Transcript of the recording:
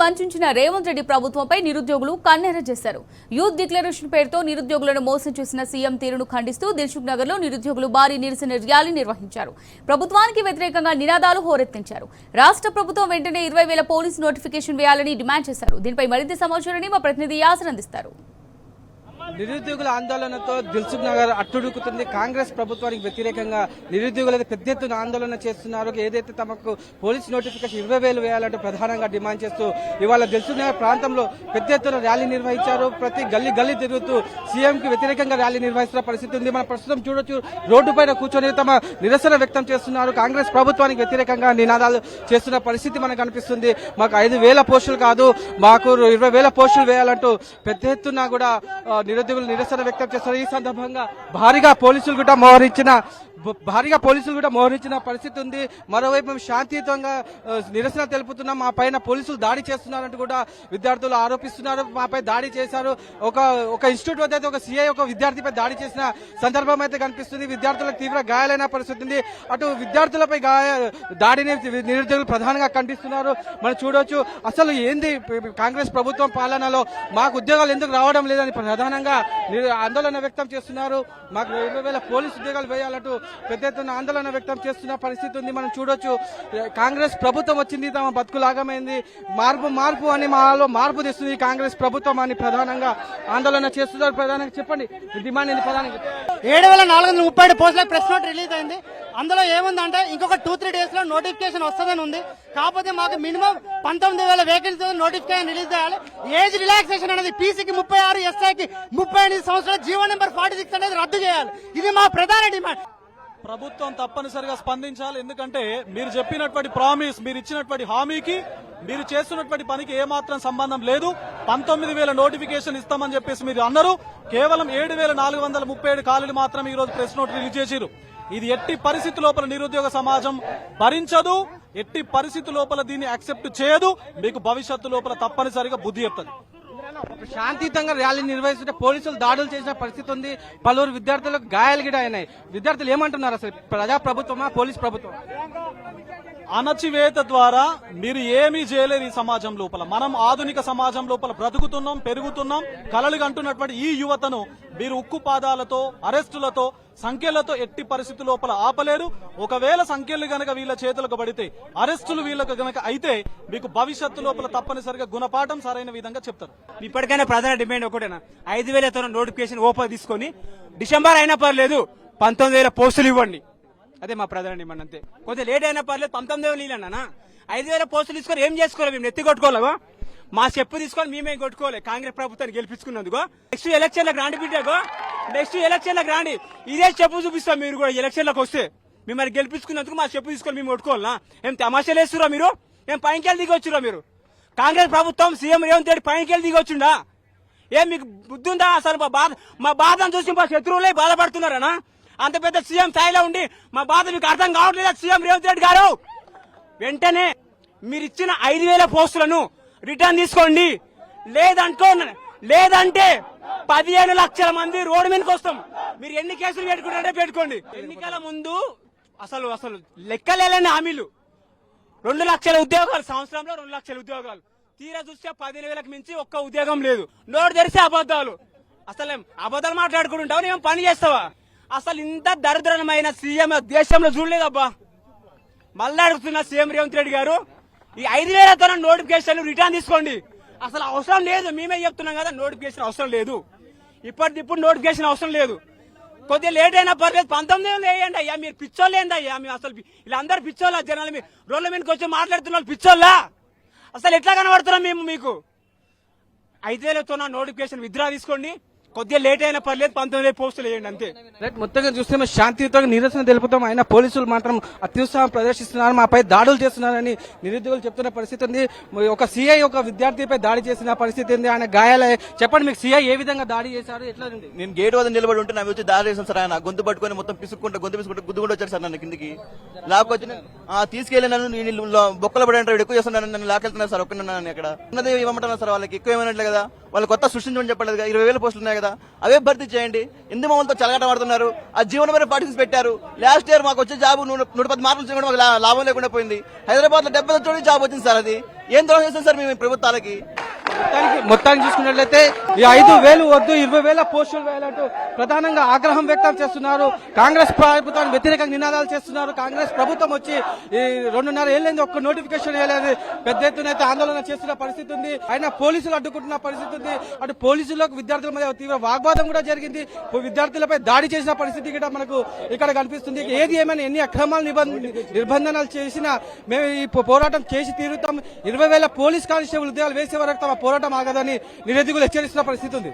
వంచిన రేవంత్ రెడ్డి ప్రభుత్వంపై నిరుద్యోగులు కన్నెర్ర చేశారు. యూత్ డిక్లరేషన్ పేరుతో నిరుద్యోగులను మోసం చేసిన సీఎం తీరును ఖండిస్తూ దిల్సుఖ్ నగర్ లో నిరుద్యోగులు భారీ నిరసన ర్యాలీ నిర్వహించారు. ప్రభుత్వానికి వ్యతిరేకంగా నినాదాలు హోరెత్తించారు. రాష్ట్ర ప్రభుత్వం వెంటనే 20,000 పోలీసు నోటిఫికేషన్ వేయాలని డిమాండ్ చేశారు. దీనిపై మరింత సమాచారాన్ని మా ప్రతినిధి యాసర్ అందిస్తారు. నిరుద్యోగుల ఆందోళనతో దిల్సుఖ్ నగర్ అట్టుడుకుతుంది. కాంగ్రెస్ ప్రభుత్వానికి వ్యతిరేకంగా నిరుద్యోగులు పెద్ద ఎత్తున ఆందోళన చేస్తున్నారు. ఏదైతే తమకు పోలీస్ నోటిఫికేషన్ 20,000 వేయాలంటూ ప్రధానంగా డిమాండ్ చేస్తూ ఇవాళ దిల్సుఖ్ నగర్ ప్రాంతంలో పెద్ద ఎత్తున ర్యాలీ నిర్వహించారు. ప్రతి గల్లీ తిరుగుతూ సీఎం కి వ్యతిరేకంగా ర్యాలీ నిర్వహిస్తున్న పరిస్థితి ఉంది. మనం ప్రస్తుతం చూడొచ్చు, రోడ్డు పైన కూర్చొని తమ నిరసన వ్యక్తం చేస్తున్నారు. కాంగ్రెస్ ప్రభుత్వానికి వ్యతిరేకంగా నినాదాలు చేస్తున్న పరిస్థితి మనకు కనిపిస్తుంది. మాకు 5,000 పోస్టులు కాదు, మాకు 20,000 పోస్టులు వేయాలంటూ పెద్ద ఎత్తున కూడా నిరుద్యోగులు నిరసన వ్యక్తం చేస్తారు. ఈ సందర్భంగా భారీగా పోలీసులు కూడా మోహరించిన పరిస్థితి ఉంది. మరోవైపు మేము శాంతియుతంగా నిరసన తెలుపుతున్నాం, మా పైన పోలీసులు దాడి చేస్తున్నారంటూ కూడా విద్యార్థులు ఆరోపిస్తున్నారు. మాపై దాడి చేశారు. ఒక ఇన్స్టిట్యూట్ వద్ద అయితే ఒక సిఐ ఒక విద్యార్థిపై దాడి చేసిన సందర్భం అయితే కనిపిస్తుంది. విద్యార్థులకు తీవ్ర గాయాలైన పరిస్థితి ఉంది. అటు విద్యార్థులపై దాడిని నిరుద్యోగులు ప్రధానంగా ఖండిస్తున్నారు. మనం చూడొచ్చు, అసలు ఏంది కాంగ్రెస్ ప్రభుత్వం పాలనలో మాకు ఉద్యోగాలు ఎందుకు రావడం లేదని ప్రధానంగా ఆందోళన వ్యక్తం చేస్తున్నారు. మాకు 20,000 పోలీసు ఉద్యోగాలు వేయాలంటూ పెద్ద ఎత్తున ఆందోళన వ్యక్తం చేస్తున్న పరిస్థితి ఉంది. మనం చూడొచ్చు, కాంగ్రెస్ ప్రభుత్వం వచ్చింది, తమ బతుకులాగమైంది, మార్పు అని మాలో మార్పు తెస్తుంది కాంగ్రెస్ ప్రభుత్వం అని ప్రధానంగా ఆందోళన చేస్తున్నారు. ప్రధానంగా చెప్పండి, డిమాండ్ ఏంది? ప్రధానంగా 7,437 పోస్టులకు ప్రెస్ నోట్ రిలీజ్ అయింది. అందులో ఏముందంటే ఇంకొక 2-3 డేస్ లో నోటిఫికేషన్ వస్తుందని ఉంది. కాకపోతే మాకు మినిమం 19,000 వేకెన్సీ నోటిఫికేషన్ రిలీజ్ చేయాలి. ఏజ్ రిలాక్సేషన్ అనేది పీసీకి 36, ఎస్ఐకి 38 సంవత్సరాలు, జీవో నెంబర్ 46 అనేది రద్దు చేయాలి. ఇది మా ప్రధాన డిమాండ్. ప్రభుత్వం తప్పనిసరిగా స్పందించాలి. ఎందుకంటే మీరు చెప్పినటువంటి ప్రామిస్, మీరు ఇచ్చినటువంటి హామీకి మీరు చేస్తున్నటువంటి పనికి ఏమాత్రం సంబంధం లేదు. 19,000 నోటిఫికేషన్ ఇస్తామని చెప్పేసి మీరు అన్నారు. కేవలం 7,437 ఖాళీలు మాత్రం ఈ రోజు ప్రెస్ నోట్ రిలీజ్ చేశారు. ఇది ఎట్టి పరిస్థితి లోపల నిరుద్యోగ సమాజం భరించదు, ఎట్టి పరిస్థితి లోపల దీన్ని యాక్సెప్ట్ చేయదు. మీకు భవిష్యత్తు లోపల తప్పనిసరిగా బుద్ధి చెప్తుంది. శాంతియుతంగా ర్యాలీ నిర్వహిస్తుంటే పోలీసులు దాడులు చేసిన పరిస్థితి ఉంది. పలువురు విద్యార్థులకు గాయాలు గిడ అయినాయి. విద్యార్థులు ఏమంటున్నారు? అసలు ప్రజా ప్రభుత్వమా, పోలీస్ ప్రభుత్వం? అణచివేత ద్వారా మీరు ఏమీ చేయలేరు. ఈ సమాజం లోపల మనం ఆధునిక సమాజం లోపల బ్రతుకుతున్నాం, పెరుగుతున్నాం. కలలు కంటున్నటువంటి ఈ యువతను మీరు ఉక్కు పాదాలతో, అరెస్టులతో, సంఖ్యలతో ఎట్టి పరిస్థితి లోపల ఆపలేరు. ఒకవేళ సంఖ్యలు గనక వీళ్ళ చేతులకు పడితే, అరెస్టులు వీళ్ళకు గనక అయితే మీకు భవిష్యత్తు లోపల తప్పనిసరిగా గుణపాఠం సరైన విధంగా చెప్తారు. ఇప్పటికైనా ప్రధాన డిమాండ్ ఒకటేనా, 5,000 నోటిఫికేషన్ ఓపెన్ తీసుకొని డిసెంబర్ అయినా పర్లేదు 19,000 పోస్టులు ఇవ్వండి. అదే మా ప్రధాన డిమాండ్. అంతే, కొద్దిగా లేట్ అయినా పర్లేదు 19,000 ఇవ్వండి. 5,000 పోస్టులు తీసుకొని ఏం చేసుకోవాలి? మేము నెత్తి కొట్టుకోలేవా? మా చెప్పు తీసుకొని మేమేం కొట్టుకోవాలి? కాంగ్రెస్ ప్రభుత్వాన్ని గెలిపించుకున్నందుకు నెక్స్ట్ ఎలక్షన్లకు రాండి బిడ్డకు, నెక్స్ట్ ఎలక్షన్లకు రాండి. ఇదే చెప్పు చూపిస్తాం. మీరు కూడా ఎలక్షన్లకు వస్తే మిమ్మల్ని గెలిపించుకున్నందుకు మా చెప్పు తీసుకొని మేము కొట్టుకోవాలనా? ఏం తమాషాలు వేస్తురా మీరు? ఏం పైనకెళ్ళి దిగొచ్చురా మీరు? కాంగ్రెస్ ప్రభుత్వం సీఎం రేవంత్ రెడ్డి పైనకెళ్ళి దిగొచ్చుండా? ఏం మీకు బుద్ధి ఉందా? అసలు మా బాధను చూసి మా శత్రువులే బాధపడుతున్నారనా? అంత పెద్ద సీఎం స్థాయిలో ఉండి మా బాధ మీకు అర్థం కావట్లేదా? సీఎం రేవంత్ రెడ్డి గారు వెంటనే మీరు ఇచ్చిన 5,000 పోస్టులను రిటర్న్ తీసుకోండి. లేదంటే 15 లక్షల మంది రోడ్డు మీదకి వస్తాం. మీరు ఎన్ని కేసులు పెట్టుకుంటే పెట్టుకోండి. ఎన్నికల ముందు అసలు లెక్కలేని హామీలు, 2 లక్షల ఉద్యోగాలు, సంవత్సరంలో 2 లక్షల ఉద్యోగాలు. తీరా చూస్తే 15,000కి మించి ఒక్క ఉద్యోగం లేదు. నోటు తెరిస్తే అబద్దాలు. అసలు అబద్దాలు మాట్లాడుకుంటావు, ఏం పని చేస్తావా? అసలు ఇంత దరిద్రమైన సీఎం దేశంలో చూడలేదబ్బా. మళ్ళీ అడుగుతున్నా సీఎం రేవంత్ రెడ్డి గారు, ఈ 5,000 నోటిఫికేషన్ రిటర్న్ తీసుకోండి. అసలు అవసరం లేదు. మేమే చెప్తున్నాం కదా, నోటిఫికేషన్ అవసరం లేదు. ఇప్పుడు నోటిఫికేషన్ అవసరం లేదు. కొద్దిగా లేట్ అయినా పర్లేదు, 19,000 వేయండి అయ్యా. మీరు పిచ్చోళ్ళు ఏంది అయ్యా? మీరు అసలు వీళ్ళందరూ పిచ్చోళ్ళ జనాలు? మీరు రోడ్ల మీదకి వచ్చి మాట్లాడుతున్న వాళ్ళు పిచ్చోళ్ళా? అసలు ఎట్లా కనబడుతున్నాం మేము మీకు? 5,000 నోటిఫికేషన్ విత్డ్రా తీసుకోండి. కొద్దిగా లేట్ అయినా పర్లేదు, 19,000 పోస్టులు వేయండి అంతే. రైట్, మొత్తంగా చూస్తే మేము శాంతియుతంగా నిరసన తెలుపుతాం. అయినా పోలీసులు మాత్రం అత్యుత్సాహం ప్రదర్శిస్తున్నారు, మాపై దాడులు చేస్తున్నారని నిరుద్యోగులు చెప్తున్న పరిస్థితి ఉంది. ఒక సిఐ ఒక విద్యార్థిపై దాడి చేసిన పరిస్థితి ఉంది. ఆయన గాయాలే. చెప్పండి, మీకు సిఐ ఏ విధంగా దాడి చేశారు? ఎట్లా ఉంది? నేను గేట్ వద్ద నిలబడి ఉంటే నాకు వచ్చి దాడి చేశాను సార్. ఆయన గొంతు పట్టుకొని మొత్తం పిసుక్కుంటా గుద్దుకుంటూ వచ్చారు సార్ నన్ను కిందికి. నాకు వచ్చి తీసుకెళ్లి నన్ను బొక్కలు పడి ఎక్కువ చేస్తున్నాను, నన్ను లాకెళ్తున్నారు సార్. ఒక్కడున్నాను ఇక్కడ ఉన్నది ఇవ్వమంటున్నారు సార్. వాళ్ళకి ఎక్కువ ఏమైనట్లే కదా, వాళ్ళు కొత్త సృష్టించమని చెప్పలేదు కదా. 20,000 పోస్టులు ఉన్నాయి కదా, అవే భర్తీ చేయండి. ఎందుకు మమ్మల్ని చలగట పడుతున్నారు? ఆ జీవన మీద పార్టీస్ పెట్టారు. లాస్ట్ ఇయర్ మాకు వచ్చే జాబ్ 110 మార్కులు చేయడం మాకు లాభం లేకుండా పోయింది. హైదరాబాద్ లో 70 జాబ్ వచ్చింది సార్. అది ఏం ద్రోహం చేస్తాం సార్ మేము ప్రభుత్వాలకి? మొత్తానికి చూసుకున్నట్లయితే ఈ 5,000 వద్దు 20,000 పోస్టులు వేయాలంటూ ప్రధానంగా ఆగ్రహం వ్యక్తం చేస్తున్నారు. కాంగ్రెస్ ప్రభుత్వానికి వ్యతిరేకంగా నినాదాలు చేస్తున్నారు. కాంగ్రెస్ ప్రభుత్వం వచ్చి ఈ 2.5 ఏళ్ళైంది, ఒక్క నోటిఫికేషన్ వేయలేదు. పెద్ద ఎత్తున అయితే ఆందోళన చేస్తున్న పరిస్థితి ఉంది. అయినా పోలీసులు అడ్డుకుంటున్న పరిస్థితి ఉంది. అటు పోలీసులకు విద్యార్థుల మధ్య తీవ్ర వాగ్వాదం కూడా జరిగింది. విద్యార్థులపై దాడి చేసిన పరిస్థితి కూడా మనకు ఇక్కడ కనిపిస్తుంది. ఏది ఏమైనా ఎన్ని అక్రమాలు నిర్బంధనాలు చేసినా మేము ఈ పోరాటం చేసి తీరుతాం. 20,000 పోలీస్ కానిస్టేబుల్ ఉద్యోగాలు వేసే వరకు తమ పోరాటం ఆగదని నిరుద్యోగులు హెచ్చరిస్తున్న పరిస్థితి ఉంది.